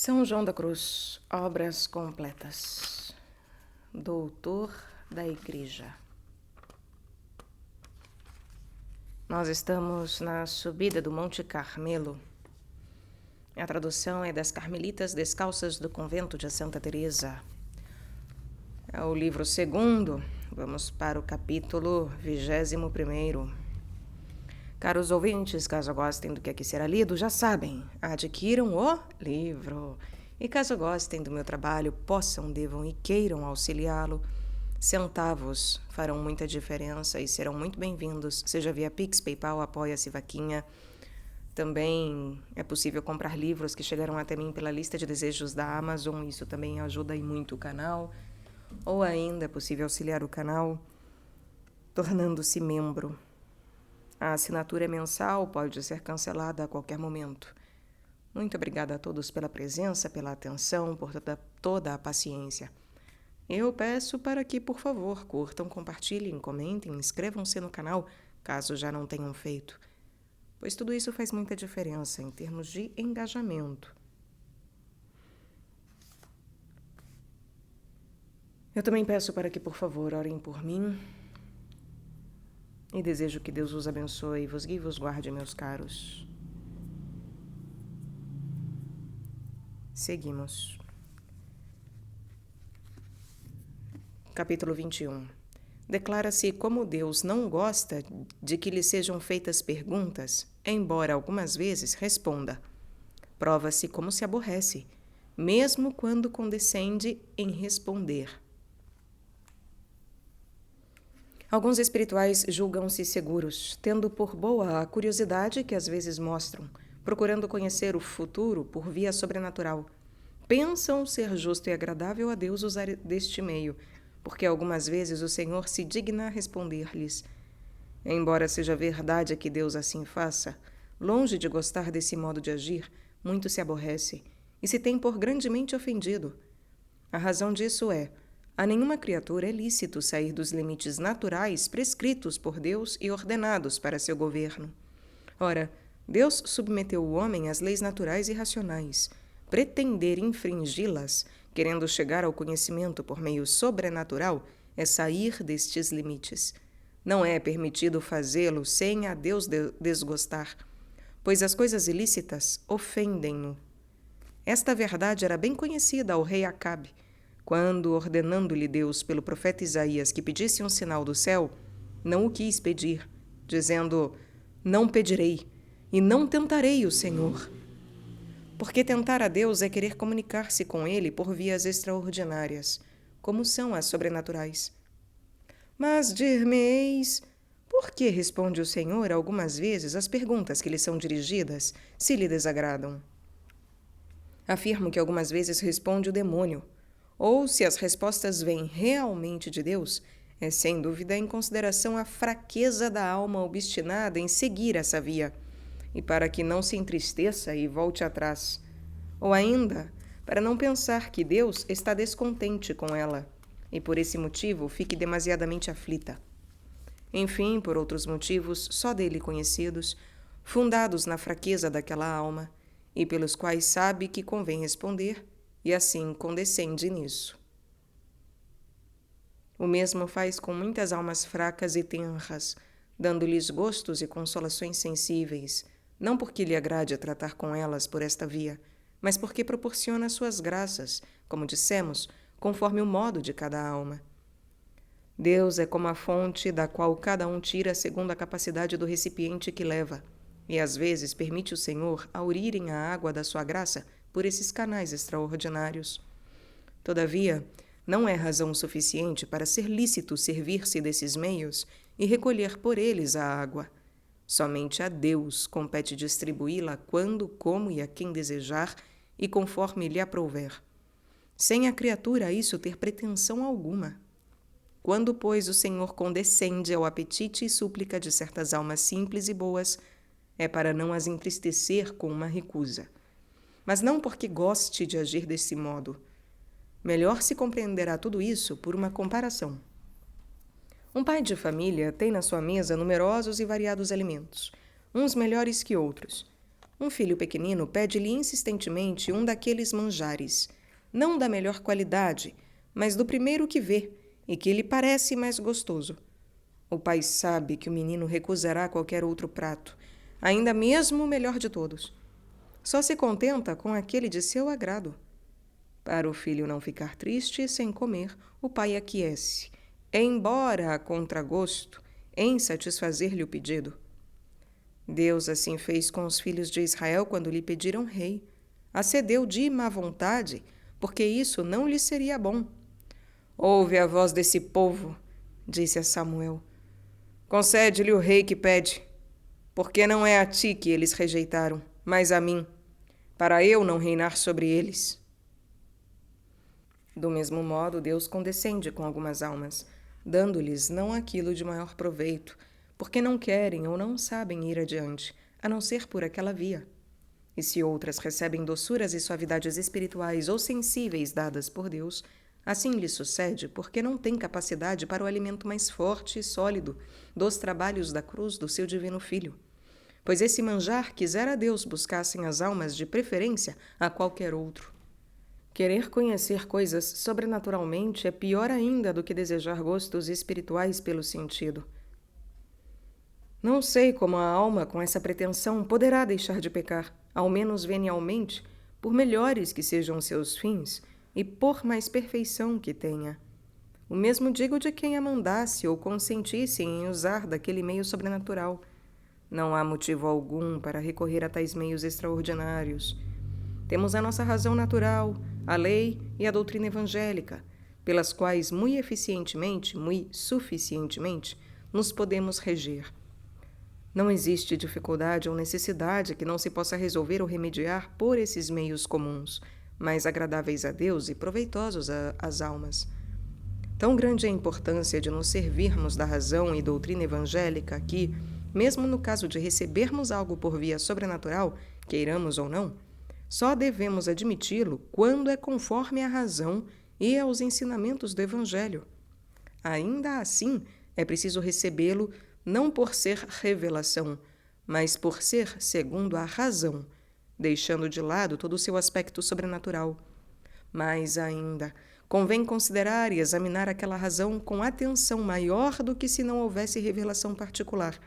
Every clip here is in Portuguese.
São João da Cruz, obras completas. Doutor da Igreja. Nós estamos na subida do Monte Carmelo. A tradução é das Carmelitas Descalças do Convento de Santa Teresa. É o livro 2º, vamos para o capítulo 21º. Caros ouvintes, caso gostem do que aqui será lido, já sabem, adquiram o livro. E caso gostem do meu trabalho, possam, devam e queiram auxiliá-lo, centavos farão muita diferença e serão muito bem-vindos, seja via Pix, PayPal, Apoia-se, Vaquinha. Também é possível comprar livros que chegaram até mim pela lista de desejos da Amazon, isso também ajuda e muito o canal. Ou ainda é possível auxiliar o canal tornando-se membro. A assinatura é mensal, pode ser cancelada a qualquer momento. Muito obrigada a todos pela presença, pela atenção, por toda a paciência. Eu peço para que, por favor, curtam, compartilhem, comentem, inscrevam-se no canal, caso já não tenham feito, pois tudo isso faz muita diferença em termos de engajamento. Eu também peço para que, por favor, orem por mim. E desejo que Deus os abençoe, vos guie e vos guarde, meus caros. Seguimos. Capítulo 21. Declara-se como Deus não gosta de que lhe sejam feitas perguntas, embora algumas vezes responda. Prova-se como se aborrece, mesmo quando condescende em responder. Alguns espirituais julgam-se seguros, tendo por boa a curiosidade que às vezes mostram, procurando conhecer o futuro por via sobrenatural. Pensam ser justo e agradável a Deus usar deste meio, porque algumas vezes o Senhor se digna a responder-lhes. Embora seja verdade que Deus assim faça, longe de gostar desse modo de agir, muito se aborrece e se tem por grandemente ofendido. A razão disso é: a nenhuma criatura é lícito sair dos limites naturais prescritos por Deus e ordenados para seu governo. Ora, Deus submeteu o homem às leis naturais e racionais. Pretender infringi-las, querendo chegar ao conhecimento por meio sobrenatural, é sair destes limites. Não é permitido fazê-lo sem a Deus desgostar, pois as coisas ilícitas ofendem-no. Esta verdade era bem conhecida ao rei Acabe, quando, ordenando-lhe Deus pelo profeta Isaías que pedisse um sinal do céu, não o quis pedir, dizendo: não pedirei e não tentarei o Senhor. Porque tentar a Deus é querer comunicar-se com Ele por vias extraordinárias, como são as sobrenaturais. Mas dir-me-eis, por que responde o Senhor algumas vezes às perguntas que lhe são dirigidas, se lhe desagradam? Afirmo que algumas vezes responde o demônio, ou, se as respostas vêm realmente de Deus, é sem dúvida em consideração à fraqueza da alma obstinada em seguir essa via, e para que não se entristeça e volte atrás, ou ainda, para não pensar que Deus está descontente com ela, e por esse motivo fique demasiadamente aflita. Enfim, por outros motivos só dele conhecidos, fundados na fraqueza daquela alma, e pelos quais sabe que convém responder, e assim condescende nisso. O mesmo faz com muitas almas fracas e tenras, dando-lhes gostos e consolações sensíveis, não porque lhe agrade tratar com elas por esta via, mas porque proporciona suas graças, como dissemos, conforme o modo de cada alma. Deus é como a fonte da qual cada um tira segundo a capacidade do recipiente que leva, e às vezes permite o Senhor aurirem a água da sua graça por esses canais extraordinários. Todavia, não é razão suficiente para ser lícito servir-se desses meios e recolher por eles a água. Somente a Deus compete distribuí-la quando, como e a quem desejar e conforme lhe aprouver. Sem a criatura a isso ter pretensão alguma. Quando, pois, o Senhor condescende ao apetite e súplica de certas almas simples e boas, é para não as entristecer com uma recusa. Mas não porque goste de agir desse modo. Melhor se compreenderá tudo isso por uma comparação. Um pai de família tem na sua mesa numerosos e variados alimentos, uns melhores que outros. Um filho pequenino pede-lhe insistentemente um daqueles manjares, não da melhor qualidade, mas do primeiro que vê e que lhe parece mais gostoso. O pai sabe que o menino recusará qualquer outro prato, ainda mesmo o melhor de todos. Só se contenta com aquele de seu agrado. Para o filho não ficar triste sem comer, o pai aquece, embora a contragosto, em satisfazer-lhe o pedido. Deus assim fez com os filhos de Israel quando lhe pediram rei. Acedeu de má vontade, porque isso não lhe seria bom. Ouve a voz desse povo, disse a Samuel. Concede-lhe o rei que pede, porque não é a ti que eles rejeitaram, mas a mim, para eu não reinar sobre eles. Do mesmo modo, Deus condescende com algumas almas, dando-lhes não aquilo de maior proveito, porque não querem ou não sabem ir adiante, a não ser por aquela via. E se outras recebem doçuras e suavidades espirituais ou sensíveis dadas por Deus, assim lhe sucede porque não têm capacidade para o alimento mais forte e sólido dos trabalhos da cruz do seu divino Filho. Pois esse manjar quisera Deus buscassem as almas de preferência a qualquer outro. Querer conhecer coisas sobrenaturalmente é pior ainda do que desejar gostos espirituais pelo sentido. Não sei como a alma com essa pretensão poderá deixar de pecar, ao menos venialmente, por melhores que sejam seus fins e por mais perfeição que tenha. O mesmo digo de quem a mandasse ou consentisse em usar daquele meio sobrenatural. Não há motivo algum para recorrer a tais meios extraordinários. Temos a nossa razão natural, a lei e a doutrina evangélica, pelas quais muito eficientemente, muito suficientemente, nos podemos reger. Não existe dificuldade ou necessidade que não se possa resolver ou remediar por esses meios comuns, mais agradáveis a Deus e proveitosos às almas. Tão grande é a importância de nos servirmos da razão e doutrina evangélica que, mesmo no caso de recebermos algo por via sobrenatural, queiramos ou não, só devemos admiti-lo quando é conforme à razão e aos ensinamentos do Evangelho. Ainda assim, é preciso recebê-lo não por ser revelação, mas por ser segundo a razão, deixando de lado todo o seu aspecto sobrenatural. Mais ainda, convém considerar e examinar aquela razão com atenção maior do que se não houvesse revelação particular,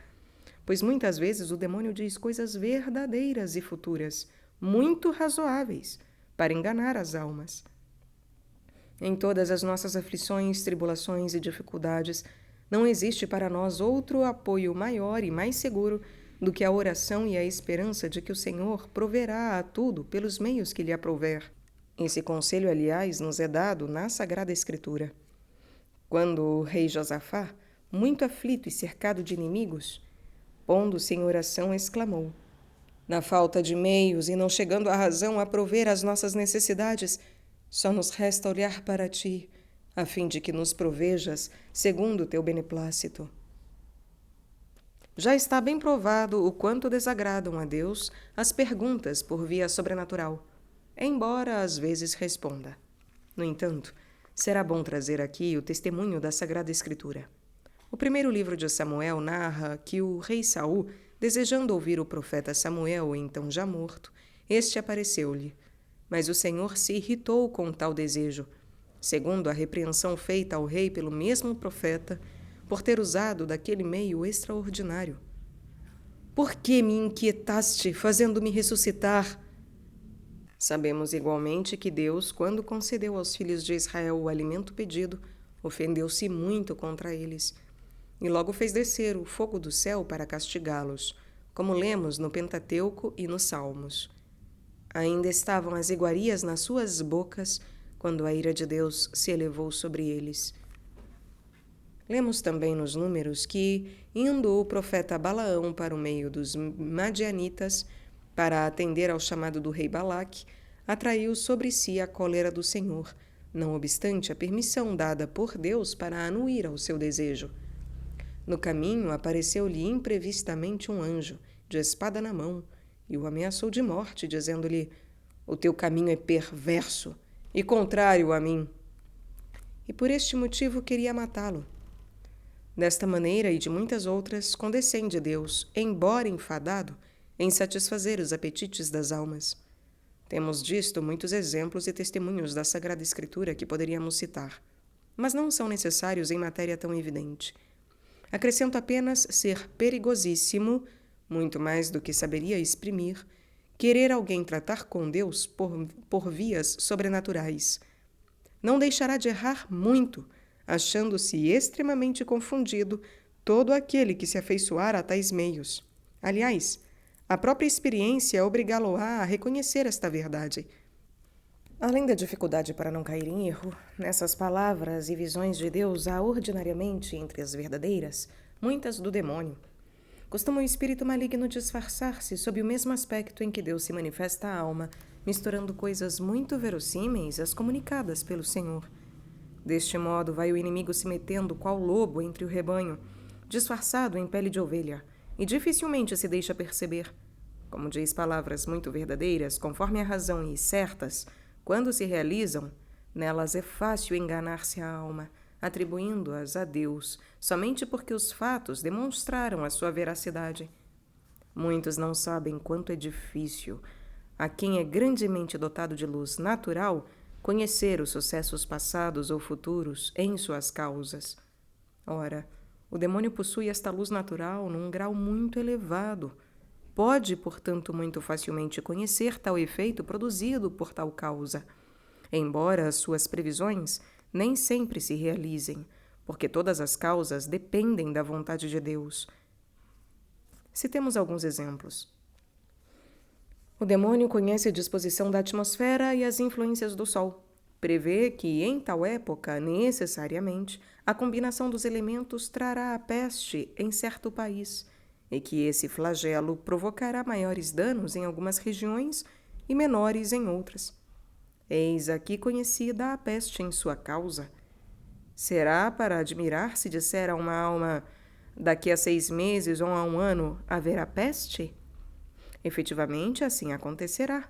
pois muitas vezes o demônio diz coisas verdadeiras e futuras, muito razoáveis, para enganar as almas. Em todas as nossas aflições, tribulações e dificuldades, não existe para nós outro apoio maior e mais seguro do que a oração e a esperança de que o Senhor proverá a tudo pelos meios que lhe aprouver. Esse conselho, aliás, nos é dado na Sagrada Escritura. Quando o rei Josafá, muito aflito e cercado de inimigos, pondo-se em oração, exclamou: na falta de meios e não chegando a razão a prover as nossas necessidades, só nos resta olhar para ti, a fim de que nos provejas segundo o teu beneplácito. Já está bem provado o quanto desagradam a Deus as perguntas por via sobrenatural, embora às vezes responda. No entanto, será bom trazer aqui o testemunho da Sagrada Escritura. O primeiro livro de Samuel narra que o rei Saul, desejando ouvir o profeta Samuel, então já morto, este apareceu-lhe. Mas o Senhor se irritou com tal desejo, segundo a repreensão feita ao rei pelo mesmo profeta, por ter usado daquele meio extraordinário. Por que me inquietaste, fazendo-me ressuscitar? Sabemos igualmente que Deus, quando concedeu aos filhos de Israel o alimento pedido, ofendeu-se muito contra eles, e logo fez descer o fogo do céu para castigá-los, como lemos no Pentateuco e nos Salmos. Ainda estavam as iguarias nas suas bocas, quando a ira de Deus se elevou sobre eles. Lemos também nos Números que, indo o profeta Balaão para o meio dos madianitas, para atender ao chamado do rei Balaque, atraiu sobre si a cólera do Senhor, não obstante a permissão dada por Deus para anuir ao seu desejo. No caminho apareceu-lhe imprevistamente um anjo, de espada na mão, e o ameaçou de morte, dizendo-lhe: o teu caminho é perverso e contrário a mim. E por este motivo queria matá-lo. Desta maneira e de muitas outras, condescende Deus, embora enfadado, em satisfazer os apetites das almas. Temos disto muitos exemplos e testemunhos da Sagrada Escritura que poderíamos citar, mas não são necessários em matéria tão evidente. Acrescento apenas ser perigosíssimo, muito mais do que saberia exprimir, querer alguém tratar com Deus por vias sobrenaturais. Não deixará de errar muito, achando-se extremamente confundido todo aquele que se afeiçoar a tais meios. Aliás, a própria experiência obrigá-lo-á a reconhecer esta verdade. Além da dificuldade para não cair em erro, nessas palavras e visões de Deus há ordinariamente, entre as verdadeiras, muitas do demônio. Costuma o espírito maligno disfarçar-se sob o mesmo aspecto em que Deus se manifesta à alma, misturando coisas muito verossímeis às comunicadas pelo Senhor. Deste modo vai o inimigo se metendo qual lobo entre o rebanho, disfarçado em pele de ovelha, e dificilmente se deixa perceber. Como diz palavras muito verdadeiras, conforme a razão e certas, quando se realizam, nelas é fácil enganar-se a alma, atribuindo-as a Deus, somente porque os fatos demonstraram a sua veracidade. Muitos não sabem quanto é difícil, a quem é grandemente dotado de luz natural, conhecer os sucessos passados ou futuros em suas causas. Ora, o demônio possui esta luz natural num grau muito elevado. Pode, portanto, muito facilmente conhecer tal efeito produzido por tal causa, embora as suas previsões nem sempre se realizem, porque todas as causas dependem da vontade de Deus. Citemos alguns exemplos. O demônio conhece a disposição da atmosfera e as influências do Sol. Prevê que, em tal época, necessariamente, a combinação dos elementos trará a peste em certo país, e que esse flagelo provocará maiores danos em algumas regiões e menores em outras. Eis aqui conhecida a peste em sua causa. Será para admirar se disser a uma alma, daqui a 6 meses ou a 1 ano haverá peste? Efetivamente, assim acontecerá.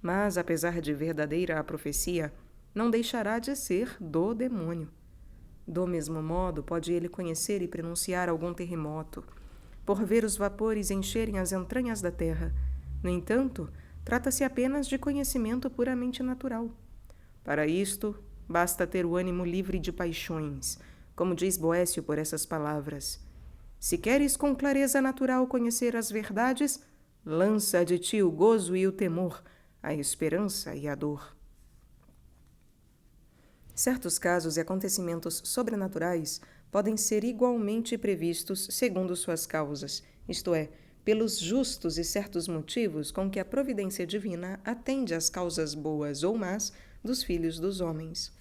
Mas, apesar de verdadeira a profecia, não deixará de ser do demônio. Do mesmo modo, pode ele conhecer e pronunciar algum terremoto, por ver os vapores encherem as entranhas da terra. No entanto, trata-se apenas de conhecimento puramente natural. Para isto, basta ter o ânimo livre de paixões, como diz Boécio por essas palavras. Se queres com clareza natural conhecer as verdades, lança de ti o gozo e o temor, a esperança e a dor. Certos casos e acontecimentos sobrenaturais podem ser igualmente previstos segundo suas causas, isto é, pelos justos e certos motivos com que a providência divina atende às causas boas ou más dos filhos dos homens.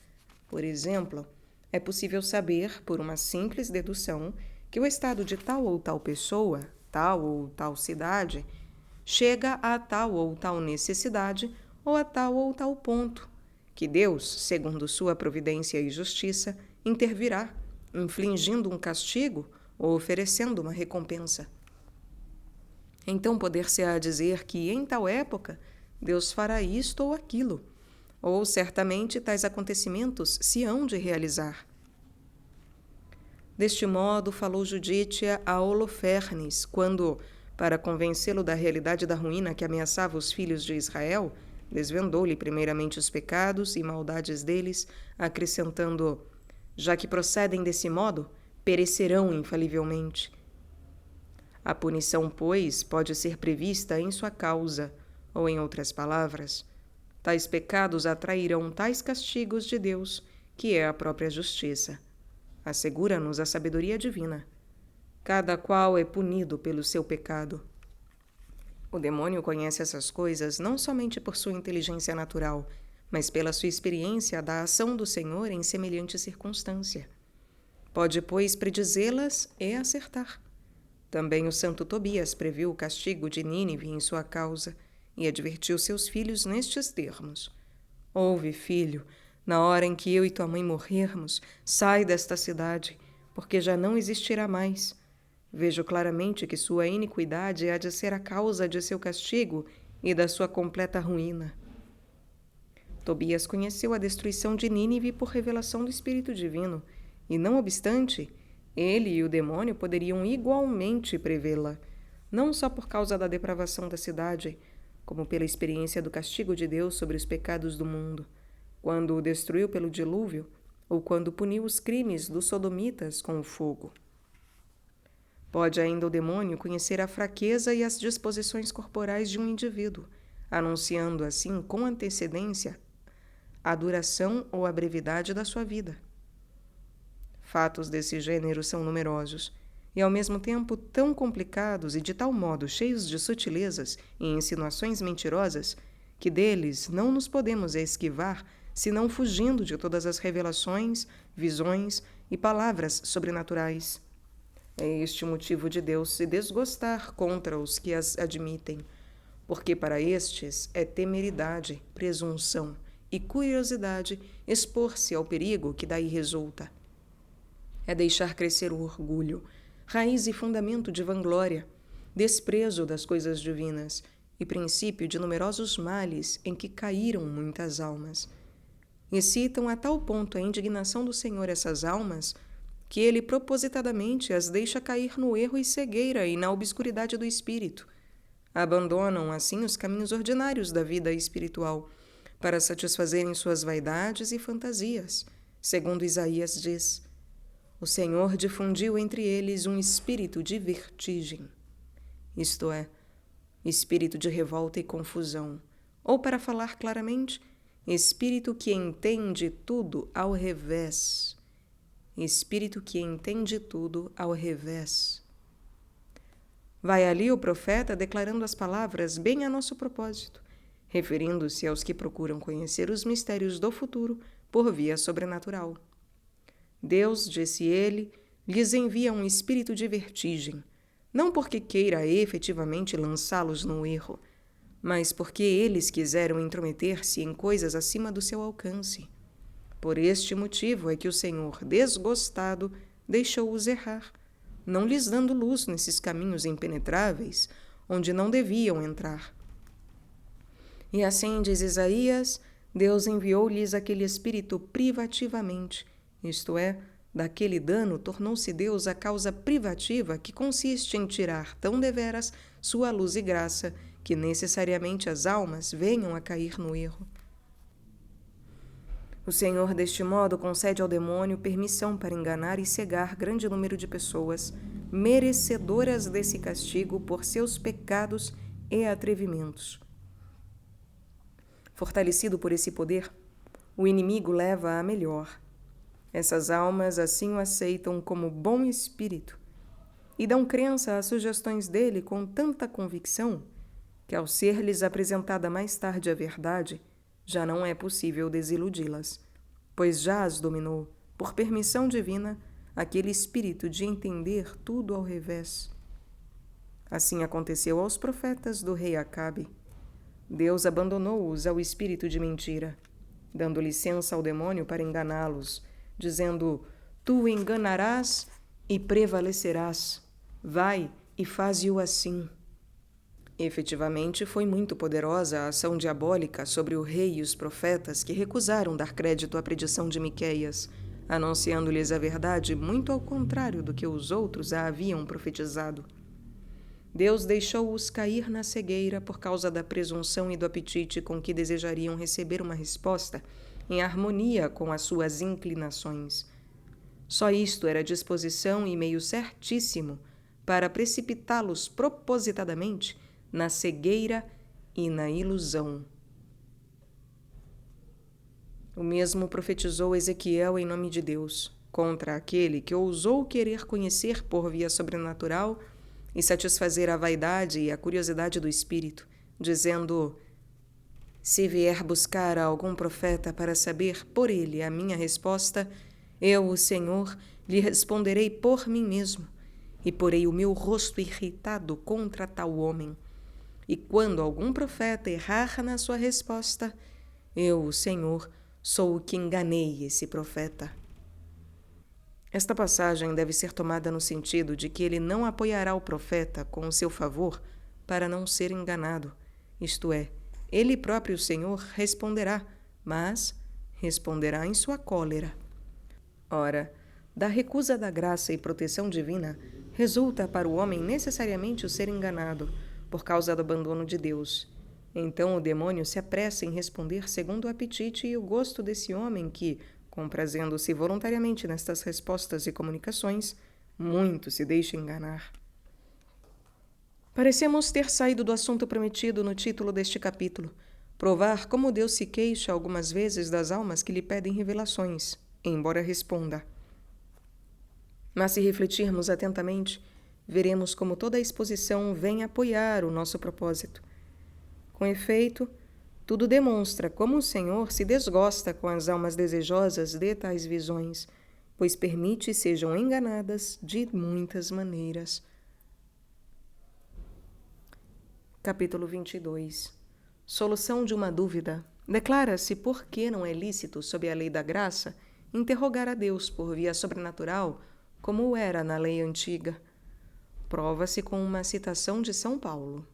Por exemplo, é possível saber, por uma simples dedução, que o estado de tal ou tal pessoa, tal ou tal cidade, chega a tal ou tal necessidade ou a tal ou tal ponto, que Deus, segundo sua providência e justiça, intervirá, infligindo um castigo ou oferecendo uma recompensa. Então poder-se-á dizer que, em tal época, Deus fará isto ou aquilo, ou certamente tais acontecimentos se hão de realizar. Deste modo falou Judite a Holofernes, quando, para convencê-lo da realidade da ruína que ameaçava os filhos de Israel, desvendou-lhe primeiramente os pecados e maldades deles, acrescentando: já que procedem desse modo, perecerão infalivelmente. A punição, pois, pode ser prevista em sua causa, ou, em outras palavras, tais pecados atrairão tais castigos de Deus, que é a própria justiça. Assegura-nos a sabedoria divina. Cada qual é punido pelo seu pecado. O demônio conhece essas coisas não somente por sua inteligência natural, mas pela sua experiência da ação do Senhor em semelhante circunstância. Pode, pois, predizê-las e acertar. Também o santo Tobias previu o castigo de Nínive em sua causa e advertiu seus filhos nestes termos: ouve, filho, na hora em que eu e tua mãe morrermos, sai desta cidade, porque já não existirá mais. Vejo claramente que sua iniquidade há de ser a causa de seu castigo e da sua completa ruína. Tobias conheceu a destruição de Nínive por revelação do Espírito Divino, e, não obstante, ele e o demônio poderiam igualmente prevê-la. não só por causa da depravação da cidade, como pela experiência do castigo de Deus sobre os pecados do mundo, quando o destruiu pelo dilúvio, ou quando puniu os crimes dos sodomitas com o fogo. Pode ainda o demônio conhecer a fraqueza e as disposições corporais de um indivíduo, anunciando assim com antecedência a duração ou a brevidade da sua vida. Fatos desse gênero são numerosos e, ao mesmo tempo, tão complicados e de tal modo cheios de sutilezas e insinuações mentirosas que deles não nos podemos esquivar senão fugindo de todas as revelações, visões e palavras sobrenaturais. É este o motivo de Deus se desgostar contra os que as admitem, porque para estes é temeridade, presunção e curiosidade expor-se ao perigo que daí resulta. É deixar crescer o orgulho, raiz e fundamento de vanglória, desprezo das coisas divinas e princípio de numerosos males em que caíram muitas almas. Excitam a tal ponto a indignação do Senhor essas almas que ele propositadamente as deixa cair no erro e cegueira e na obscuridade do espírito. Abandonam assim os caminhos ordinários da vida espiritual para satisfazerem suas vaidades e fantasias, segundo Isaías diz: o Senhor difundiu entre eles um espírito de vertigem, isto é, espírito de revolta e confusão, ou, para falar claramente, espírito que entende tudo ao revés. Espírito que entende tudo ao revés. Vai ali o profeta declarando as palavras bem a nosso propósito, referindo-se aos que procuram conhecer os mistérios do futuro por via sobrenatural. Deus, disse ele, lhes envia um espírito de vertigem, não porque queira efetivamente lançá-los no erro, mas porque eles quiseram intrometer-se em coisas acima do seu alcance. Por este motivo é que o Senhor, desgostado, deixou-os errar, não lhes dando luz nesses caminhos impenetráveis, onde não deviam entrar. E assim, diz Isaías, Deus enviou-lhes aquele espírito privativamente, isto é, daquele dano tornou-se Deus a causa privativa que consiste em tirar tão deveras sua luz e graça que necessariamente as almas venham a cair no erro. O Senhor, deste modo, concede ao demônio permissão para enganar e cegar grande número de pessoas, merecedoras desse castigo por seus pecados e atrevimentos. Fortalecido por esse poder, o inimigo leva a melhor. Essas almas assim o aceitam como bom espírito e dão crença às sugestões dele com tanta convicção que, ao ser-lhes apresentada mais tarde a verdade, já não é possível desiludi-las, pois já as dominou, por permissão divina, aquele espírito de entender tudo ao revés. Assim aconteceu aos profetas do rei Acabe. Deus abandonou-os ao espírito de mentira, dando licença ao demônio para enganá-los, dizendo: tu enganarás e prevalecerás. Vai e faze-o assim. Efetivamente, foi muito poderosa a ação diabólica sobre o rei e os profetas que recusaram dar crédito à predição de Miqueias, anunciando-lhes a verdade muito ao contrário do que os outros a haviam profetizado. Deus deixou-os cair na cegueira por causa da presunção e do apetite com que desejariam receber uma resposta em harmonia com as suas inclinações. Só isto era disposição e meio certíssimo para precipitá-los propositadamente na cegueira e na ilusão. O mesmo profetizou Ezequiel em nome de Deus, contra aquele que ousou querer conhecer por via sobrenatural e satisfazer a vaidade e a curiosidade do espírito, dizendo: se vier buscar a algum profeta para saber por ele a minha resposta, eu, o Senhor, lhe responderei por mim mesmo, e porei o meu rosto irritado contra tal homem. E quando algum profeta errar na sua resposta, eu, o Senhor, sou o que enganei esse profeta. Esta passagem deve ser tomada no sentido de que ele não apoiará o profeta com o seu favor para não ser enganado, isto é, ele próprio, o Senhor, responderá, mas responderá em sua cólera. Ora, Da recusa da graça e proteção divina, resulta para o homem necessariamente o ser enganado, por causa do abandono de Deus. Então o demônio se apressa em responder segundo o apetite e o gosto desse homem que, comprazendo-se voluntariamente nestas respostas e comunicações, muito se deixa enganar. Parecemos ter saído do assunto prometido no título deste capítulo, provar como Deus se queixa algumas vezes das almas que lhe pedem revelações, embora responda. Mas se refletirmos atentamente, veremos como toda a exposição vem apoiar o nosso propósito. Com efeito, tudo demonstra como o Senhor se desgosta com as almas desejosas de tais visões, pois permite sejam enganadas de muitas maneiras. Capítulo 22. Solução de uma dúvida. Declara-se por que não é lícito, sob a lei da graça, interrogar a Deus por via sobrenatural, como o era na lei antiga. Prova-se com uma citação de São Paulo.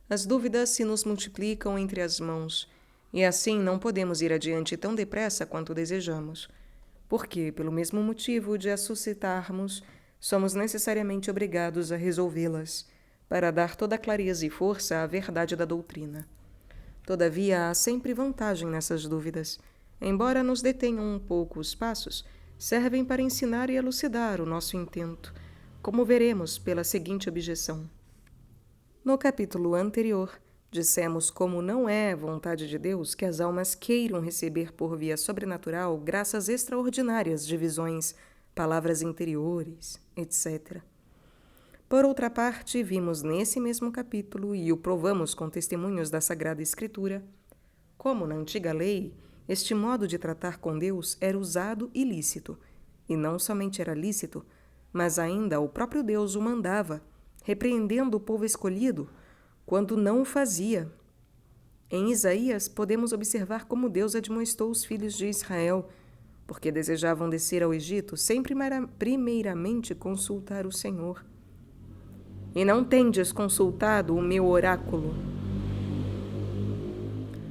As dúvidas se nos multiplicam entre as mãos, e assim não podemos ir adiante tão depressa quanto desejamos, porque, pelo mesmo motivo de as suscitarmos, somos necessariamente obrigados a resolvê-las, para dar toda a clareza e força à verdade da doutrina. Todavia, há sempre vantagem nessas dúvidas. Embora nos detenham um pouco os passos, servem para ensinar e elucidar o nosso intento, como veremos pela seguinte objeção. No capítulo anterior, dissemos como não é vontade de Deus que as almas queiram receber por via sobrenatural graças extraordinárias de visões, palavras interiores, etc. Por outra parte, vimos nesse mesmo capítulo, e o provamos com testemunhos da Sagrada Escritura, como na antiga lei, este modo de tratar com Deus era usado e lícito, e não somente era lícito, mas ainda o próprio Deus o mandava, repreendendo o povo escolhido quando não o fazia. Em Isaías, podemos observar como Deus admoestou os filhos de Israel, porque desejavam descer ao Egito sem primeiramente consultar o Senhor. E não tendes consultado o meu oráculo.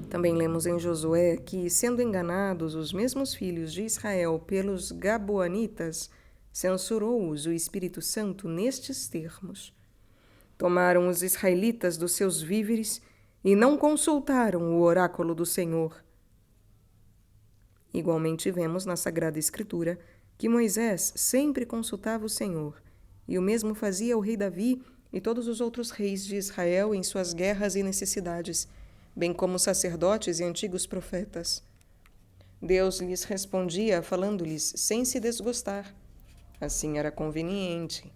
Também lemos em Josué que, sendo enganados os mesmos filhos de Israel pelos gaboanitas, censurou-os o Espírito Santo nestes termos. Tomaram os israelitas dos seus víveres e não consultaram o oráculo do Senhor. Igualmente vemos na Sagrada Escritura que Moisés sempre consultava o Senhor, e o mesmo fazia o rei Davi e todos os outros reis de Israel em suas guerras e necessidades, bem como sacerdotes e antigos profetas. Deus lhes respondia falando-lhes sem se desgostar. Assim era conveniente,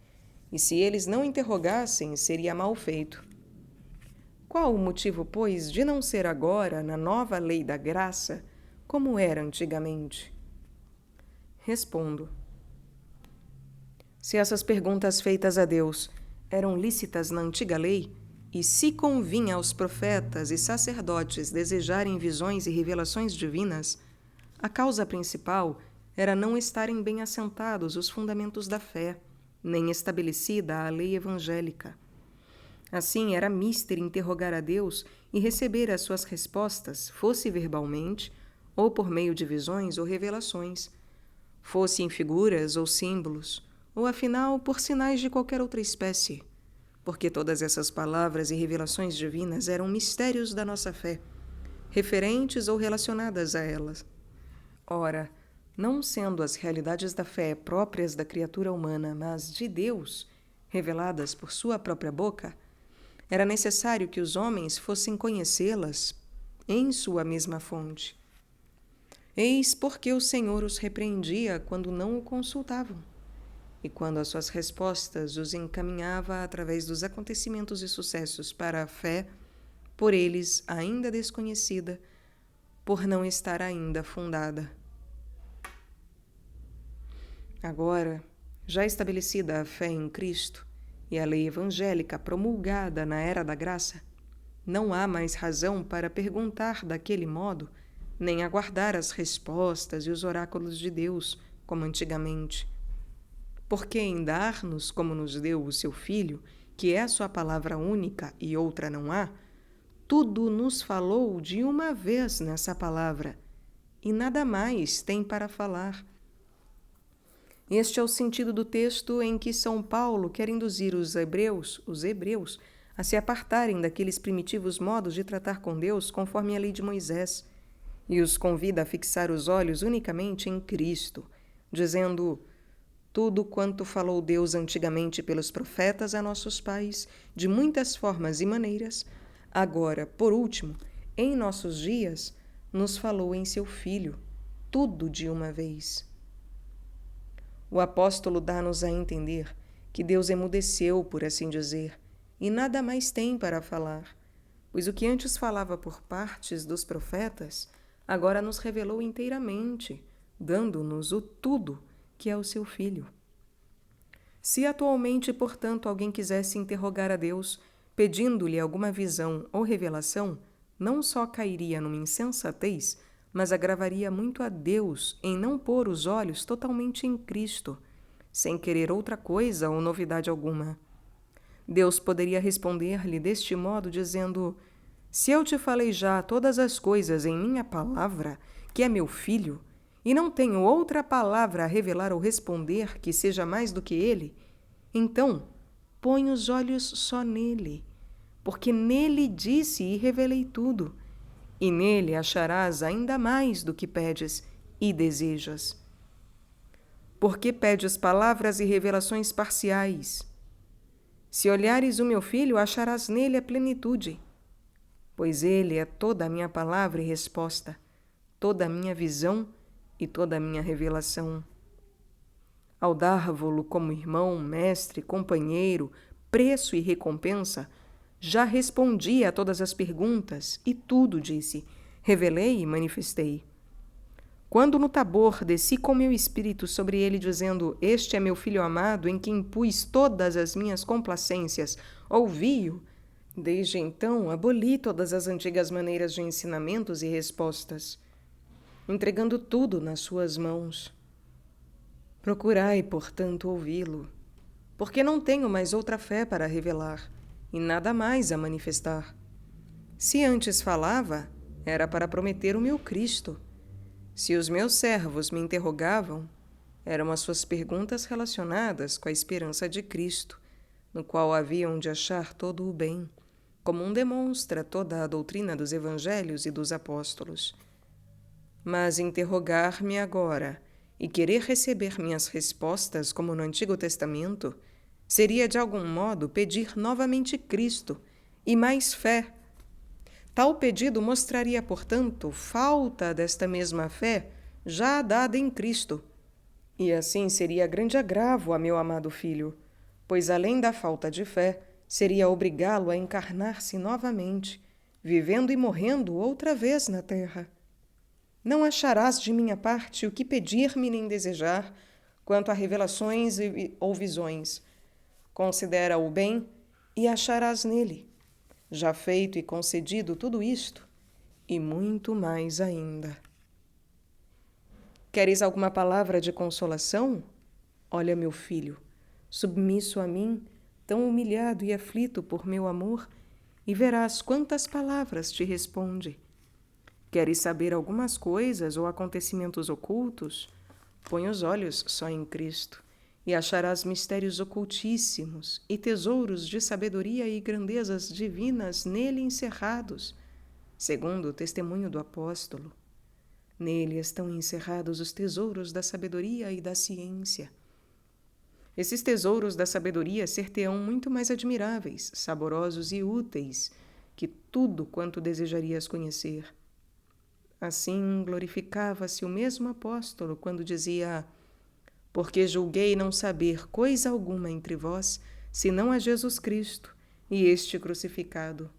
e se eles não interrogassem, seria mal feito. Qual o motivo, pois, de não ser agora, na nova lei da graça, como era antigamente? Respondo. Se essas perguntas feitas a Deus eram lícitas na antiga lei, e se convinha aos profetas e sacerdotes desejarem visões e revelações divinas, a causa principal era não estarem bem assentados os fundamentos da fé, nem estabelecida a lei evangélica. Assim, era mister interrogar a Deus e receber as suas respostas, fosse verbalmente, ou por meio de visões ou revelações, fosse em figuras ou símbolos, ou afinal por sinais de qualquer outra espécie, porque todas essas palavras e revelações divinas eram mistérios da nossa fé, referentes ou relacionadas a elas. Ora, não sendo as realidades da fé próprias da criatura humana, mas de Deus, reveladas por sua própria boca, era necessário que os homens fossem conhecê-las em sua mesma fonte. Eis porque o Senhor os repreendia quando não o consultavam, e quando as suas respostas os encaminhava através dos acontecimentos e sucessos para a fé, por eles ainda desconhecida, por não estar ainda fundada. Agora, já estabelecida a fé em Cristo e a lei evangélica promulgada na era da graça, não há mais razão para perguntar daquele modo, nem aguardar as respostas e os oráculos de Deus, como antigamente. Porque em dar-nos, como nos deu o seu Filho, que é a sua palavra única e outra não há, tudo nos falou de uma vez nessa palavra, e nada mais tem para falar. Este é o sentido do texto em que São Paulo quer induzir os hebreus, a se apartarem daqueles primitivos modos de tratar com Deus conforme a lei de Moisés, e os convida a fixar os olhos unicamente em Cristo, dizendo: tudo quanto falou Deus antigamente pelos profetas a nossos pais, de muitas formas e maneiras, agora, por último, em nossos dias, nos falou em seu Filho, tudo de uma vez. O apóstolo dá-nos a entender que Deus emudeceu, por assim dizer, e nada mais tem para falar, pois o que antes falava por partes dos profetas, agora nos revelou inteiramente, dando-nos o tudo que é o seu Filho. Se atualmente, portanto, alguém quisesse interrogar a Deus, pedindo-lhe alguma visão ou revelação, não só cairia numa insensatez, mas agravaria muito a Deus em não pôr os olhos totalmente em Cristo, sem querer outra coisa ou novidade alguma. Deus poderia responder-lhe deste modo, dizendo: se eu te falei já todas as coisas em minha palavra, que é meu Filho, e não tenho outra palavra a revelar ou responder que seja mais do que ele, então põe os olhos só nele, porque nele disse e revelei tudo, e nele acharás ainda mais do que pedes e desejas. Porque pedes palavras e revelações parciais? Se olhares o meu Filho, acharás nele a plenitude, pois ele é toda a minha palavra e resposta, toda a minha visão e toda a minha revelação. Ao dar-vo-lo como irmão, mestre, companheiro, preço e recompensa, já respondi a todas as perguntas e tudo disse, revelei e manifestei. Quando no Tabor desci com meu espírito sobre ele, dizendo: este é meu Filho amado, em quem pus todas as minhas complacências, ouvi-o. Desde então, aboli todas as antigas maneiras de ensinamentos e respostas, entregando tudo nas suas mãos. Procurai, portanto, ouvi-lo, porque não tenho mais outra fé para revelar, e nada mais a manifestar. Se antes falava, era para prometer o meu Cristo. Se os meus servos me interrogavam, eram as suas perguntas relacionadas com a esperança de Cristo, no qual haviam de achar todo o bem, como demonstra toda a doutrina dos evangelhos e dos apóstolos. Mas interrogar-me agora e querer receber minhas respostas como no Antigo Testamento seria de algum modo pedir novamente Cristo e mais fé. Tal pedido mostraria, portanto, falta desta mesma fé já dada em Cristo, e assim seria grande agravo a meu amado Filho, pois além da falta de fé, seria obrigá-lo a encarnar-se novamente, vivendo e morrendo outra vez na terra. Não acharás de minha parte o que pedir-me nem desejar quanto a revelações ou visões. Considera o bem e acharás nele. Já feito e concedido tudo isto, e muito mais ainda. Queres alguma palavra de consolação? Olha, meu filho, submisso a mim, tão humilhado e aflito por meu amor, e verás quantas palavras te responde. Queres saber algumas coisas ou acontecimentos ocultos? Põe os olhos só em Cristo, e acharás mistérios ocultíssimos e tesouros de sabedoria e grandezas divinas nele encerrados, segundo o testemunho do apóstolo. Nele estão encerrados os tesouros da sabedoria e da ciência. Esses tesouros da sabedoria ser-te-ão muito mais admiráveis, saborosos e úteis que tudo quanto desejarias conhecer. Assim glorificava-se o mesmo apóstolo quando dizia: porque julguei não saber coisa alguma entre vós, senão a Jesus Cristo e este crucificado.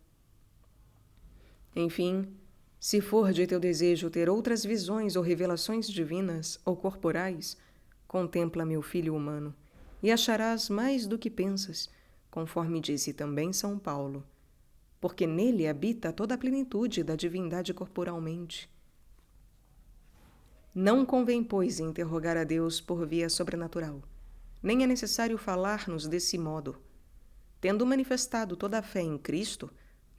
Enfim, se for de teu desejo ter outras visões ou revelações divinas ou corporais, contempla meu Filho humano, e acharás mais do que pensas, conforme disse também São Paulo, porque nele habita toda a plenitude da divindade corporalmente. Não convém, pois, interrogar a Deus por via sobrenatural, nem é necessário falar-nos desse modo. Tendo manifestado toda a fé em Cristo,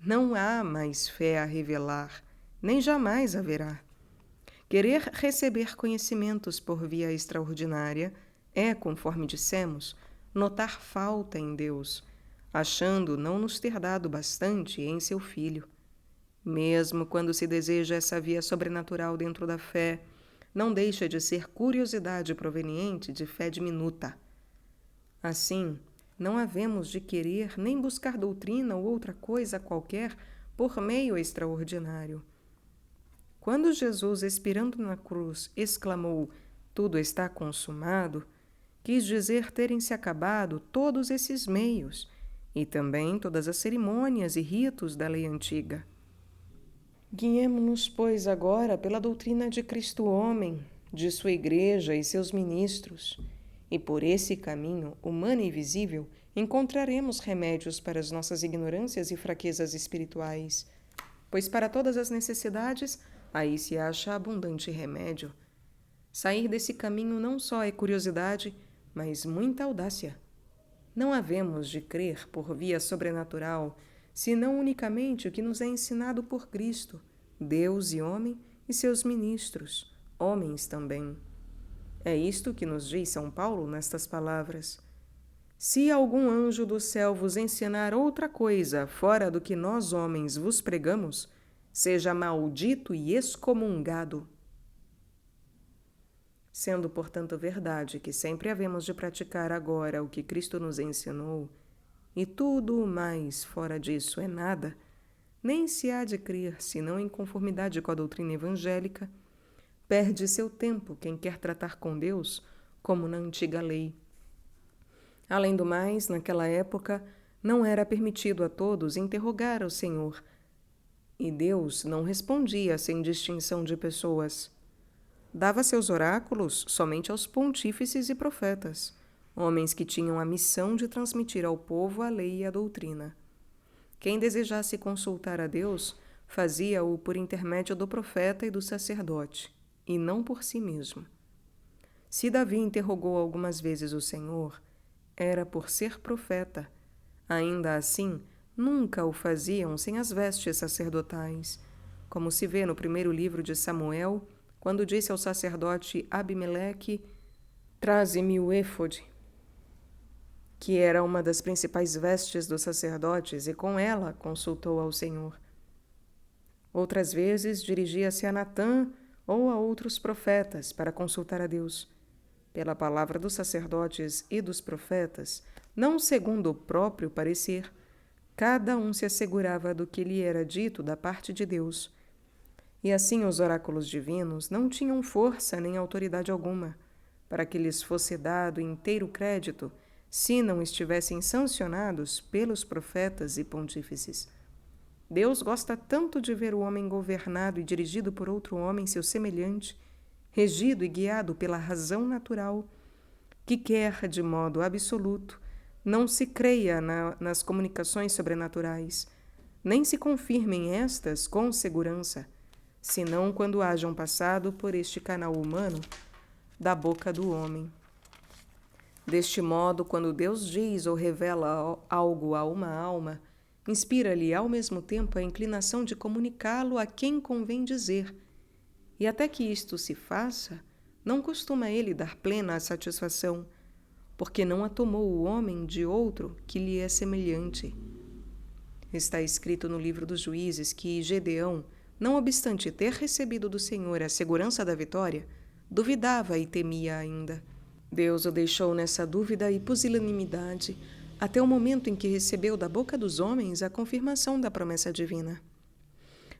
não há mais fé a revelar, nem jamais haverá. Querer receber conhecimentos por via extraordinária é, conforme dissemos, notar falta em Deus, achando não nos ter dado bastante em seu Filho. Mesmo quando se deseja essa via sobrenatural dentro da fé, não deixa de ser curiosidade proveniente de fé diminuta. Assim, não havemos de querer nem buscar doutrina ou outra coisa qualquer por meio extraordinário. Quando Jesus, expirando na cruz, exclamou: "Tudo está consumado", quis dizer terem-se acabado todos esses meios e também todas as cerimônias e ritos da lei antiga. Guiemo-nos, pois, agora pela doutrina de Cristo homem, de sua Igreja e seus ministros, e por esse caminho, humano e visível, encontraremos remédios para as nossas ignorâncias e fraquezas espirituais, pois para todas as necessidades, aí se acha abundante remédio. Sair desse caminho não só é curiosidade, mas muita audácia. Não havemos de crer por via sobrenatural, senão unicamente o que nos é ensinado por Cristo, Deus e homem, e seus ministros, homens também. É isto que nos diz São Paulo nestas palavras: "Se algum anjo do céu vos ensinar outra coisa fora do que nós homens vos pregamos, seja maldito e excomungado." Sendo, portanto, verdade que sempre havemos de praticar agora o que Cristo nos ensinou, e tudo o mais fora disso é nada, nem se há de crer senão em conformidade com a doutrina evangélica, perde seu tempo quem quer tratar com Deus como na antiga lei. Além do mais, naquela época, não era permitido a todos interrogar ao Senhor, e Deus não respondia sem distinção de pessoas. Dava seus oráculos somente aos pontífices e profetas, homens que tinham a missão de transmitir ao povo a lei e a doutrina. Quem desejasse consultar a Deus, fazia-o por intermédio do profeta e do sacerdote, e não por si mesmo. Se Davi interrogou algumas vezes o Senhor, era por ser profeta. Ainda assim, nunca o faziam sem as vestes sacerdotais, como se vê no primeiro livro de Samuel, quando disse ao sacerdote Abimeleque: "Traze-me o éfode", que era uma das principais vestes dos sacerdotes, e com ela consultou ao Senhor. Outras vezes dirigia-se a Natã ou a outros profetas para consultar a Deus. Pela palavra dos sacerdotes e dos profetas, não segundo o próprio parecer, cada um se assegurava do que lhe era dito da parte de Deus. E assim os oráculos divinos não tinham força nem autoridade alguma, para que lhes fosse dado inteiro crédito, se não estivessem sancionados pelos profetas e pontífices. Deus gosta tanto de ver o homem governado e dirigido por outro homem seu semelhante, regido e guiado pela razão natural, que quer, de modo absoluto, não se creia nas comunicações sobrenaturais, nem se confirmem estas com segurança, senão quando hajam passado por este canal humano da boca do homem. Deste modo, quando Deus diz ou revela algo a uma alma, inspira-lhe ao mesmo tempo a inclinação de comunicá-lo a quem convém dizer, e até que isto se faça, não costuma ele dar plena satisfação, porque não a tomou o homem de outro que lhe é semelhante. Está escrito no livro dos Juízes que Gedeão, não obstante ter recebido do Senhor a segurança da vitória, duvidava e temia ainda. Deus o deixou nessa dúvida e pusilanimidade até o momento em que recebeu da boca dos homens a confirmação da promessa divina.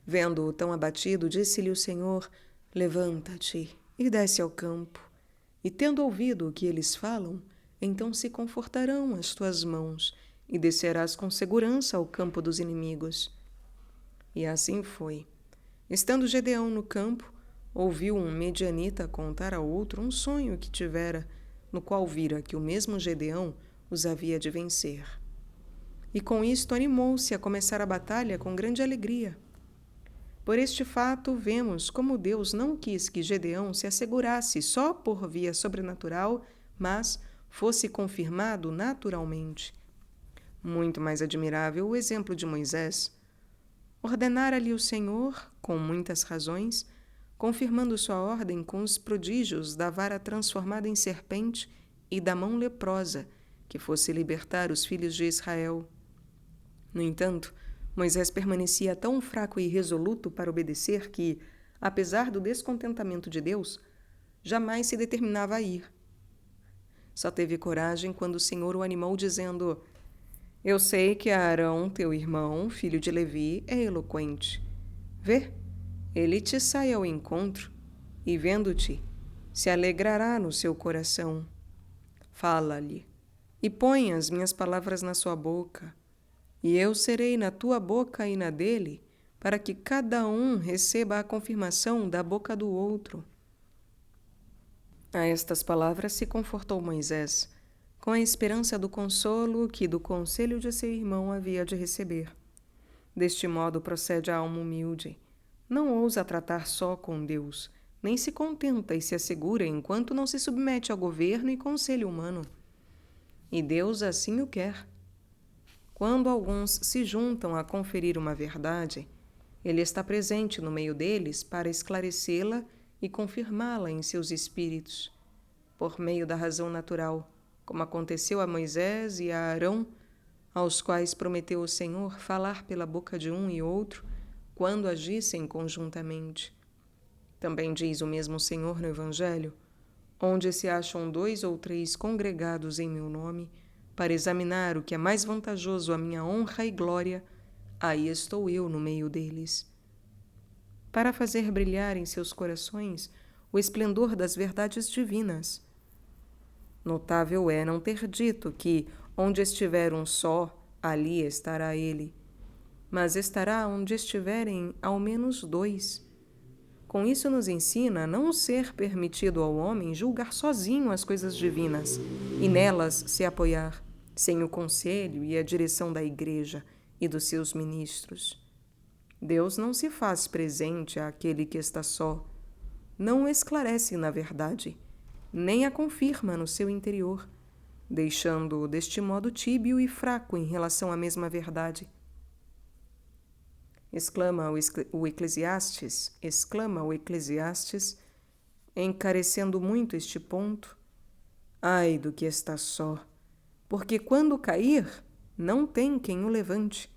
Vendo-o tão abatido, disse-lhe o Senhor: "Levanta-te e desce ao campo, e tendo ouvido o que eles falam, então se confortarão as tuas mãos, e descerás com segurança ao campo dos inimigos." E assim foi. Estando Gedeão no campo, ouviu um medianita contar a outro um sonho que tivera, no qual vira que o mesmo Gedeão os havia de vencer. E com isto animou-se a começar a batalha com grande alegria. Por este fato, vemos como Deus não quis que Gedeão se assegurasse só por via sobrenatural, mas fosse confirmado naturalmente. Muito mais admirável o exemplo de Moisés. Ordenara-lhe o Senhor, com muitas razões, confirmando sua ordem com os prodígios da vara transformada em serpente e da mão leprosa, que fosse libertar os filhos de Israel. No entanto, Moisés permanecia tão fraco e irresoluto para obedecer que, apesar do descontentamento de Deus, jamais se determinava a ir. Só teve coragem quando o Senhor o animou, dizendo: Eu sei que Arão, teu irmão, filho de Levi, é eloquente. Vê, ele te sai ao encontro e, vendo-te, se alegrará no seu coração. Fala-lhe e põe as minhas palavras na sua boca, e eu serei na tua boca e na dele, para que cada um receba a confirmação da boca do outro. A estas palavras se confortou Moisés, com a esperança do consolo que do conselho de seu irmão havia de receber. Deste modo procede a alma humilde. Não ousa tratar só com Deus, nem se contenta e se assegura enquanto não se submete ao governo e conselho humano. E Deus assim o quer. Quando alguns se juntam a conferir uma verdade, Ele está presente no meio deles para esclarecê-la e confirmá-la em seus espíritos, por meio da razão natural, como aconteceu a Moisés e a Arão, aos quais prometeu o Senhor falar pela boca de um e outro, quando agissem conjuntamente. Também diz o mesmo Senhor no Evangelho: onde se acham 2 ou 3 congregados em meu nome, para examinar o que é mais vantajoso à minha honra e glória, aí estou eu no meio deles. Para fazer brilhar em seus corações o esplendor das verdades divinas. Notável é não ter dito que, onde estiver um só, ali estará ele, mas estará onde estiverem ao menos 2. Com isso nos ensina a não ser permitido ao homem julgar sozinho as coisas divinas e nelas se apoiar, sem o conselho e a direção da Igreja e dos seus ministros. Deus não se faz presente àquele que está só, não o esclarece na verdade, nem a confirma no seu interior, deixando-o deste modo tíbio e fraco em relação à mesma verdade. Exclama o Eclesiastes, encarecendo muito este ponto. Ai do que está só, porque quando cair, não tem quem o levante,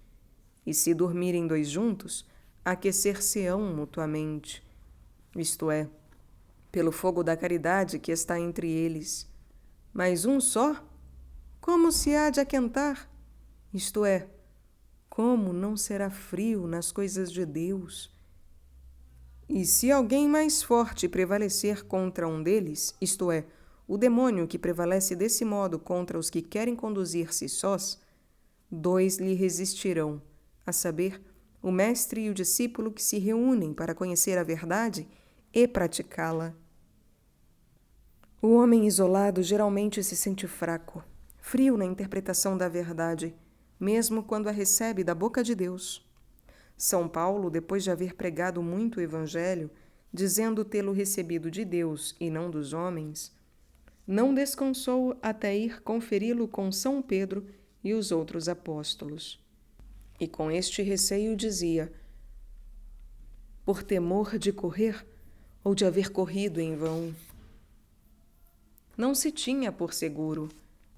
e se dormirem 2 juntos, aquecer-se-ão mutuamente, isto é, pelo fogo da caridade que está entre eles. Mas um só, como se há de aquentar? Isto é, como não será frio nas coisas de Deus? E se alguém mais forte prevalecer contra um deles, isto é, o demônio que prevalece desse modo contra os que querem conduzir-se sós, 2 lhe resistirão, a saber, o mestre e o discípulo que se reúnem para conhecer a verdade e praticá-la. O homem isolado geralmente se sente fraco, frio na interpretação da verdade, mesmo quando a recebe da boca de Deus. São Paulo, depois de haver pregado muito o Evangelho, dizendo tê-lo recebido de Deus e não dos homens, não descansou até ir conferi-lo com São Pedro e os outros apóstolos. E com este receio dizia: por temor de correr ou de haver corrido em vão. Não se tinha por seguro,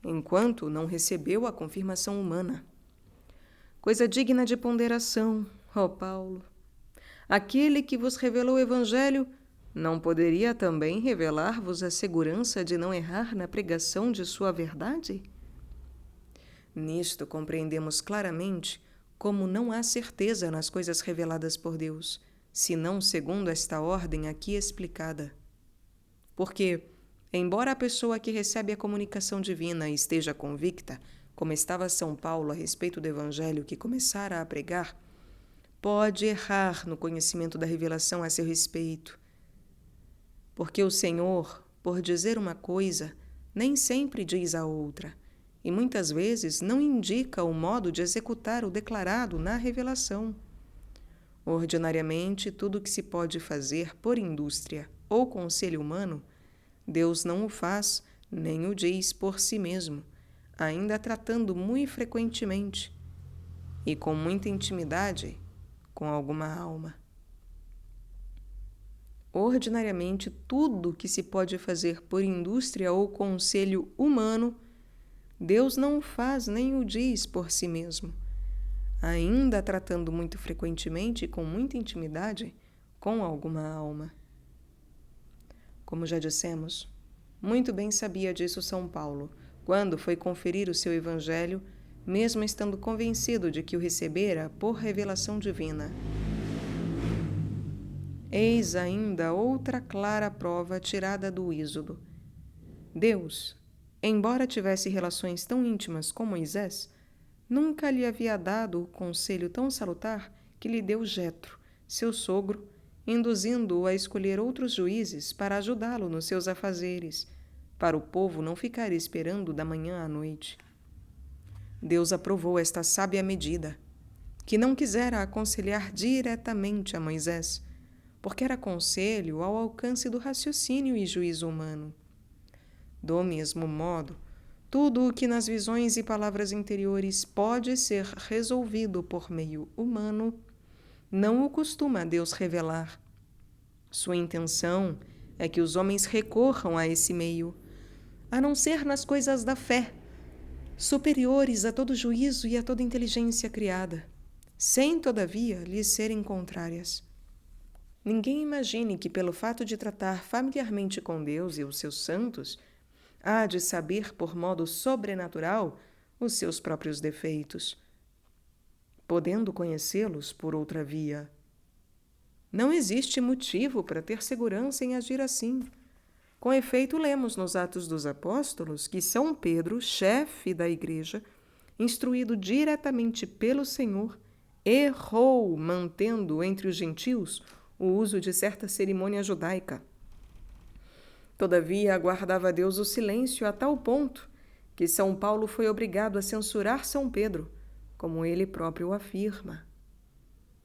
enquanto não recebeu a confirmação humana. Coisa digna de ponderação, ó Paulo. Aquele que vos revelou o Evangelho não poderia também revelar-vos a segurança de não errar na pregação de sua verdade? Nisto compreendemos claramente como não há certeza nas coisas reveladas por Deus, senão segundo esta ordem aqui explicada. Porque, embora a pessoa que recebe a comunicação divina esteja convicta, como estava São Paulo a respeito do Evangelho que começara a pregar, pode errar no conhecimento da revelação a seu respeito. Porque o Senhor, por dizer uma coisa, nem sempre diz a outra, e muitas vezes não indica o modo de executar o declarado na revelação. Ordinariamente, tudo o que se pode fazer por indústria ou conselho humano, Deus não o faz, nem o diz por si mesmo, ainda tratando muito frequentemente e com muita intimidade com alguma alma. ordinariamente, tudo que se pode fazer por indústria ou conselho humano, Deus não o faz nem o diz por si mesmo, ainda tratando muito frequentemente e com muita intimidade com alguma alma. Como já dissemos, muito bem sabia disso São Paulo, quando foi conferir o seu evangelho, mesmo estando convencido de que o recebera por revelação divina. Eis ainda outra clara prova tirada do Êxodo. Deus, embora tivesse relações tão íntimas com Moisés, nunca lhe havia dado o conselho tão salutar que lhe deu Jetro, seu sogro, induzindo-o a escolher outros juízes para ajudá-lo nos seus afazeres, para o povo não ficar esperando da manhã à noite. Deus aprovou esta sábia medida, que não quisera aconselhar diretamente a Moisés, porque era conselho ao alcance do raciocínio e juízo humano. Do mesmo modo, tudo o que nas visões e palavras interiores pode ser resolvido por meio humano, não o costuma Deus revelar. Sua intenção é que os homens recorram a esse meio, a não ser nas coisas da fé, superiores a todo juízo e a toda inteligência criada, sem, todavia, lhes serem contrárias. Ninguém imagine que, pelo fato de tratar familiarmente com Deus e os seus santos, há de saber, por modo sobrenatural, os seus próprios defeitos, podendo conhecê-los por outra via. Não existe motivo para ter segurança em agir assim. Com efeito, lemos nos Atos dos Apóstolos que São Pedro, chefe da Igreja, instruído diretamente pelo Senhor, errou mantendo entre os gentios o uso de certa cerimônia judaica. Todavia, aguardava Deus o silêncio a tal ponto que São Paulo foi obrigado a censurar São Pedro, como ele próprio afirma.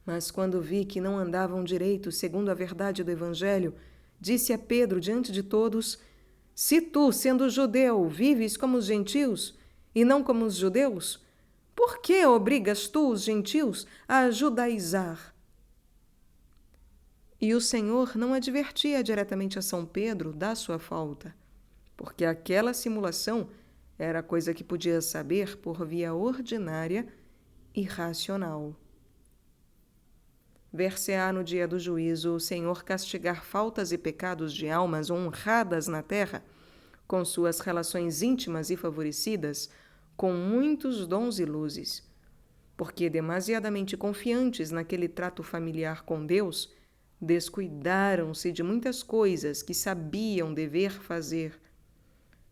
Mas quando vi que não andavam direito segundo a verdade do Evangelho, disse a Pedro diante de todos: se tu, sendo judeu, vives como os gentios e não como os judeus, por que obrigas tu os gentios a judaizar? E o Senhor não advertia diretamente a São Pedro da sua falta, porque aquela simulação era coisa que podia saber por via ordinária e racional. Ver-se-á no dia do juízo o Senhor castigar faltas e pecados de almas honradas na terra, com suas relações íntimas e favorecidas, com muitos dons e luzes, porque, demasiadamente confiantes naquele trato familiar com Deus, descuidaram-se de muitas coisas que sabiam dever fazer.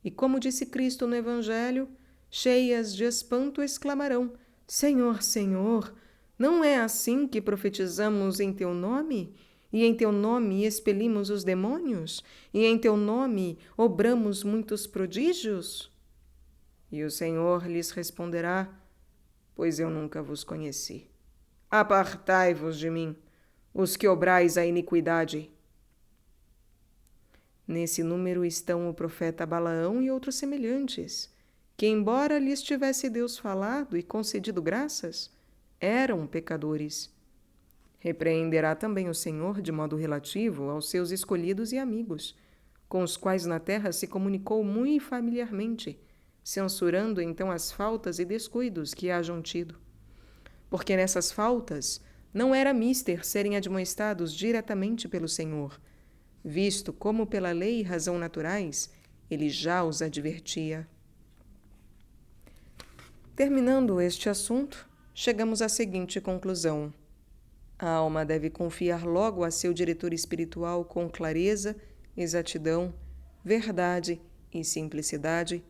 E como disse Cristo no Evangelho, cheias de espanto exclamarão: Senhor, Senhor, não é assim que profetizamos em teu nome? E em teu nome expelimos os demônios? E em teu nome obramos muitos prodígios? E o Senhor lhes responderá: pois eu nunca vos conheci. Apartai-vos de mim, os que obrais a iniquidade. Nesse número estão o profeta Balaão e outros semelhantes, que, embora lhes tivesse Deus falado e concedido graças, eram pecadores. Repreenderá também o Senhor de modo relativo aos seus escolhidos e amigos, com os quais na terra se comunicou muito familiarmente, censurando então as faltas e descuidos que hajam tido. Porque nessas faltas não era mister serem admoestados diretamente pelo Senhor, visto como pela lei e razão naturais ele já os advertia. Terminando este assunto, chegamos à seguinte conclusão: a alma deve confiar logo a seu diretor espiritual com clareza, exatidão, verdade e simplicidade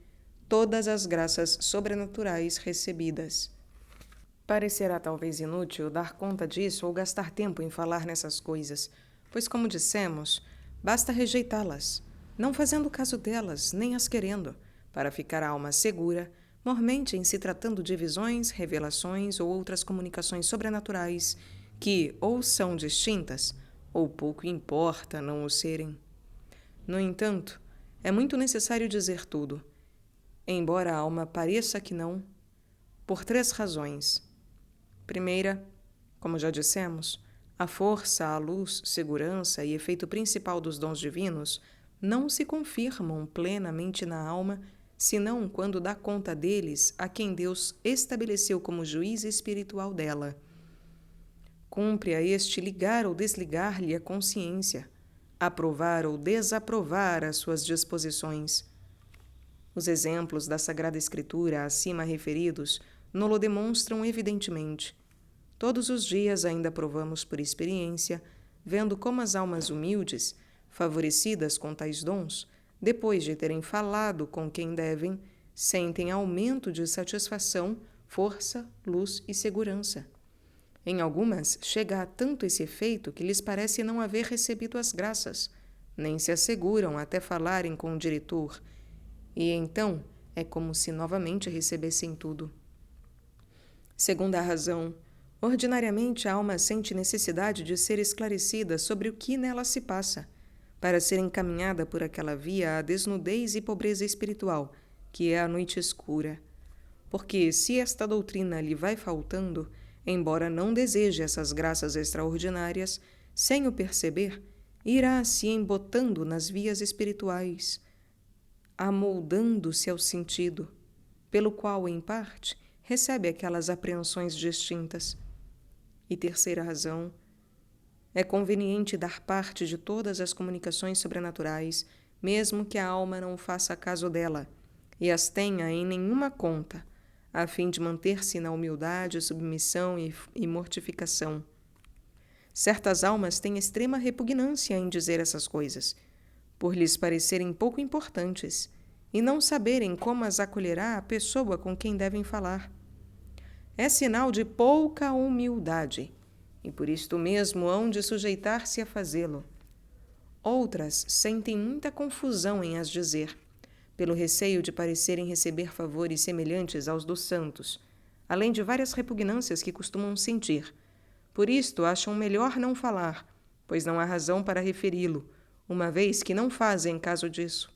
todas as graças sobrenaturais recebidas. Parecerá talvez inútil dar conta disso ou gastar tempo em falar nessas coisas, pois, como dissemos, basta rejeitá-las, não fazendo caso delas, nem as querendo, para ficar a alma segura, mormente em se tratando de visões, revelações ou outras comunicações sobrenaturais que ou são distintas ou pouco importa não o serem. No entanto, é muito necessário dizer tudo, embora a alma pareça que não, por 3 razões. Primeira, como já dissemos, A força, a luz, segurança e efeito principal dos dons divinos não se confirmam plenamente na alma, senão quando dá conta deles a quem Deus estabeleceu como juiz espiritual dela. Cumpre a este ligar ou desligar-lhe a consciência, aprovar ou desaprovar as suas disposições. Os exemplos da Sagrada Escritura acima referidos no-lo demonstram evidentemente. Todos os dias ainda provamos por experiência, vendo como as almas humildes, favorecidas com tais dons, depois de terem falado com quem devem, sentem aumento de satisfação, força, luz e segurança. Em algumas, chega a tanto esse efeito que lhes parece não haver recebido as graças, nem se asseguram até falarem com o diretor, e então é como se novamente recebessem tudo. Segunda razão, ordinariamente a alma sente necessidade de ser esclarecida sobre o que nela se passa, para ser encaminhada por aquela via à desnudez e pobreza espiritual, que é a noite escura. Porque se esta doutrina lhe vai faltando, embora não deseje essas graças extraordinárias, sem o perceber, irá se embotando nas vias espirituais, amoldando-se ao sentido, pelo qual, em parte, recebe aquelas apreensões distintas. E terceira razão, é conveniente dar parte de todas as comunicações sobrenaturais, mesmo que a alma não faça caso dela, e as tenha em nenhuma conta, a fim de manter-se na humildade, submissão e mortificação. Certas almas têm extrema repugnância em dizer essas coisas, por lhes parecerem pouco importantes, e não saberem como as acolherá a pessoa com quem devem falar. É sinal de pouca humildade, e por isto mesmo hão de sujeitar-se a fazê-lo. Outras sentem muita confusão em as dizer, pelo receio de parecerem receber favores semelhantes aos dos santos, além de várias repugnâncias que costumam sentir. Por isto acham melhor não falar, pois não há razão para referi-lo, uma vez que não fazem caso disso.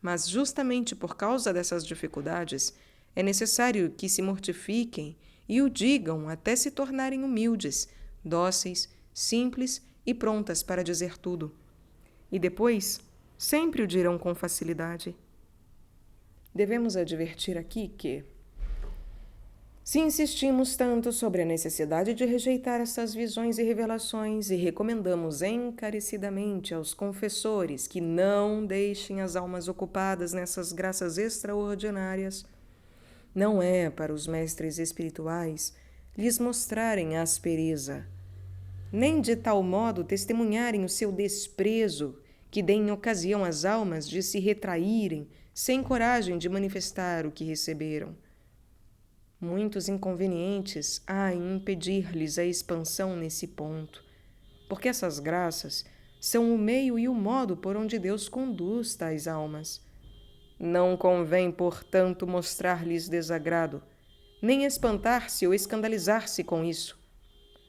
Mas justamente por causa dessas dificuldades, é necessário que se mortifiquem e o digam até se tornarem humildes, dóceis, simples e prontas para dizer tudo. E depois, sempre o dirão com facilidade. Devemos advertir aqui que, se insistimos tanto sobre a necessidade de rejeitar essas visões e revelações e recomendamos encarecidamente aos confessores que não deixem as almas ocupadas nessas graças extraordinárias, não é para os mestres espirituais lhes mostrarem aspereza, nem de tal modo testemunharem o seu desprezo que deem ocasião às almas de se retraírem sem coragem de manifestar o que receberam. Muitos inconvenientes há em impedir-lhes a expansão nesse ponto, porque essas graças são o meio e o modo por onde Deus conduz tais almas. Não convém, portanto, mostrar-lhes desagrado, nem espantar-se ou escandalizar-se com isso.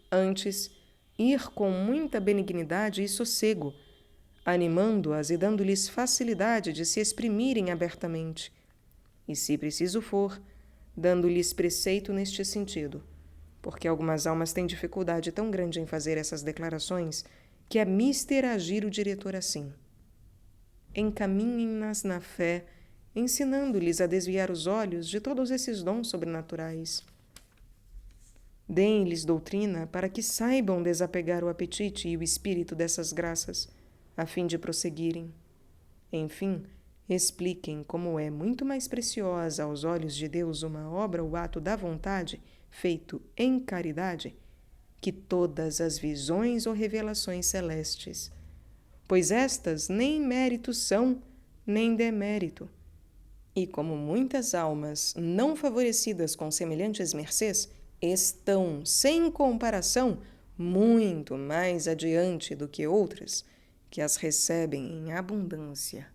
Antes, ir com muita benignidade e sossego, animando-as e dando-lhes facilidade de se exprimirem abertamente. E, se preciso for, dando-lhes preceito neste sentido, porque algumas almas têm dificuldade tão grande em fazer essas declarações que é mister agir o diretor assim. Encaminhem-nas na fé, ensinando-lhes a desviar os olhos de todos esses dons sobrenaturais. Deem-lhes doutrina para que saibam desapegar o apetite e o espírito dessas graças, a fim de prosseguirem. Enfim, expliquem como é muito mais preciosa aos olhos de Deus uma obra ou ato da vontade, feito em caridade, que todas as visões ou revelações celestes, pois estas nem mérito são, nem demérito. E como muitas almas não favorecidas com semelhantes mercês estão, sem comparação, muito mais adiante do que outras, que as recebem em abundância.